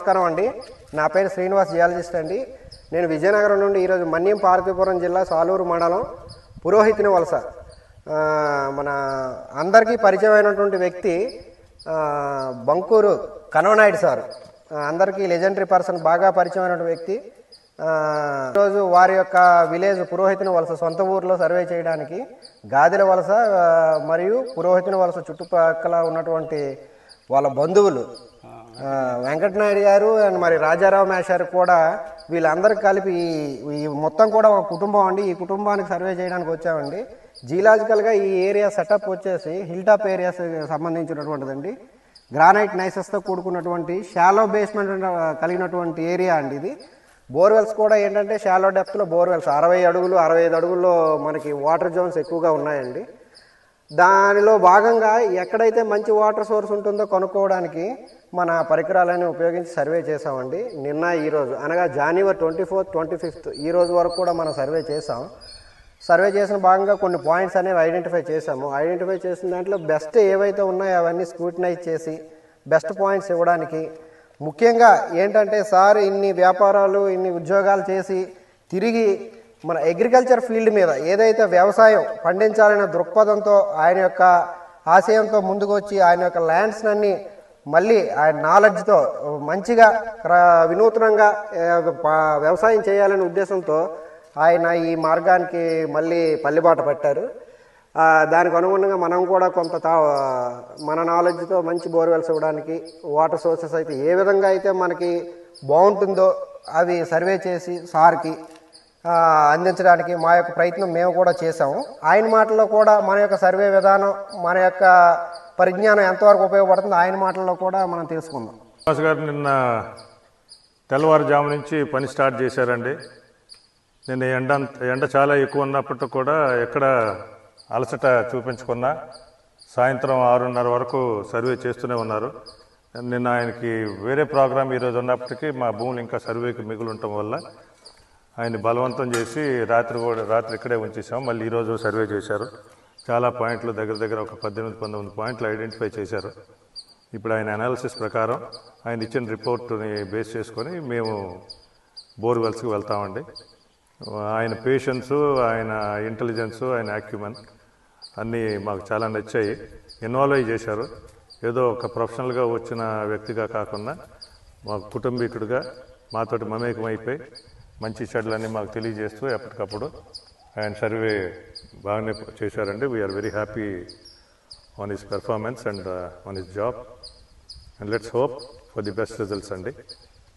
నమస్కారం అండి. నా పేరు శ్రీనివాస్, జియాలజిస్ట్ అండి. నేను విజయనగరం నుండి ఈరోజు మన్యం పార్వతీపురం జిల్లా సాలూరు మండలం పురోహితుని వలస మన అందరికీ పరిచయమైనటువంటి వ్యక్తి బంకూరు కనవనాయుడు సార్. అందరికీ లెజెండరీ పర్సన్, బాగా పరిచయమైనటువంటి వ్యక్తి. ఈరోజు వారి యొక్క విలేజ్ పురోహితుని వలస సొంత ఊరిలో సర్వే చేయడానికి గాదిల వలస మరియు పురోహితుని వలస చుట్టుపక్కల ఉన్నటువంటి వాళ్ళ బంధువులు వెంకటనాయుడు గారు అండ్ మరి రాజారావు మేషారు కూడా, వీళ్ళందరికీ కలిపి ఈ మొత్తం కూడా ఒక కుటుంబం అండి. ఈ కుటుంబానికి సర్వే చేయడానికి వచ్చామండి. జియలాజికల్గా ఈ ఏరియా సెటప్ వచ్చేసి హిల్ టాప్ ఏరియాస్ సంబంధించినటువంటిదండి. గ్రానైట్ నైసెస్తో కూడుకున్నటువంటి షాలో బేస్మెంట్ కలిగినటువంటి ఏరియా అండి ఇది. బోర్వెల్స్ కూడా ఏంటంటే షాలో డెప్త్లో బోర్వెల్స్ 60 అడుగులు 65 అడుగుల్లో మనకి వాటర్ జోన్స్ ఎక్కువగా ఉన్నాయండి. దానిలో భాగంగా ఎక్కడైతే మంచి వాటర్ సోర్స్ ఉంటుందో కనుక్కోవడానికి మన పరికరాలను ఉపయోగించి సర్వే చేసామండి. నిన్న ఈరోజు అనగా జనవరి 24, 25 ఈ రోజు వరకు కూడా మనం సర్వే చేసాం. సర్వే చేసిన భాగంగా కొన్ని పాయింట్స్ అనేవి ఐడెంటిఫై చేసాము. ఐడెంటిఫై చేసిన దాంట్లో బెస్ట్ ఏవైతే ఉన్నాయో అవన్నీ స్క్రూటినైజ్ చేసి బెస్ట్ పాయింట్స్ ఇవ్వడానికి, ముఖ్యంగా ఏంటంటే సార్ ఇన్ని వ్యాపారాలు ఇన్ని ఉద్యోగాలు చేసి తిరిగి మన అగ్రికల్చర్ ఫీల్డ్ మీద ఏదైతే వ్యవసాయం పండించాలనే దృక్పథంతో ఆయన యొక్క ఆశయంతో ముందుకు వచ్చి ఆయన యొక్క ల్యాండ్స్ అన్ని మళ్ళీ ఆయన నాలెడ్జ్తో మంచిగా వినూత్నంగా వ్యవసాయం చేయాలనే ఉద్దేశంతో ఆయన ఈ మార్గానికి మళ్ళీ పల్లిబాట పట్టారు. దానికి అనుగుణంగా మనం కూడా కొంత మన నాలెడ్జ్తో మంచి బోర్వెల్స్ ఇవ్వడానికి, వాటర్ సోర్సెస్ అయితే ఏ విధంగా అయితే మనకి బాగుంటుందో అవి సర్వే చేసి సార్కి అందించడానికి మా యొక్క ప్రయత్నం మేము కూడా చేసాము. ఆయన మాటల్లో కూడా మన యొక్క సర్వే విధానం, మన యొక్క పరిజ్ఞానం ఎంతవరకు ఉపయోగపడుతుందో ఆయన మాటల్లో కూడా మనం తెలుసుకుందాం. శ్రీనివాస్ గారు నిన్న తెల్లవారుజాము నుంచి పని స్టార్ట్ చేశారండి. నిన్న ఎండ చాలా ఎక్కువ ఉన్నప్పటికీ కూడా ఎక్కడ అలసట చూపించకుండా సాయంత్రం 6:30 వరకు సర్వే చేస్తూనే ఉన్నారు. నిన్న ఆయనకి వేరే ప్రోగ్రాం ఈరోజు ఉన్నప్పటికీ మా భూములు ఇంకా సర్వేకి మిగులు ఉండటం వల్ల ఆయన బలవంతం చేసి రాత్రి ఇక్కడే ఉంచేసాం. మళ్ళీ ఈరోజు సర్వే చేశారు. చాలా పాయింట్లు దగ్గర ఒక 18-19 పాయింట్లు ఐడెంటిఫై చేశారు. ఇప్పుడు ఆయన అనాలిసిస్ ప్రకారం ఆయన ఇచ్చిన రిపోర్టుని బేస్ చేసుకొని మేము బోర్వెల్స్కి వెళ్తామండి. ఆయన పేషెన్సు, ఆయన ఇంటెలిజెన్సు, ఆయన యాక్యుమన్ అన్నీ మాకు చాలా నచ్చాయి. ఇన్వాల్వ్ చేశారు. ఏదో ఒక ప్రొఫెషనల్గా వచ్చిన వ్యక్తిగా కాకుండా మా కుటుంబీకుడిగా మాతోటి మమేకం అయిపోయి మంచి చెడులన్నీ మాకు తెలియజేస్తూ ఎప్పటికప్పుడు ఆయన సర్వే బాగానే చేశారండి. We are very happy on his performance and on his job, and let's hope for the best results అండి.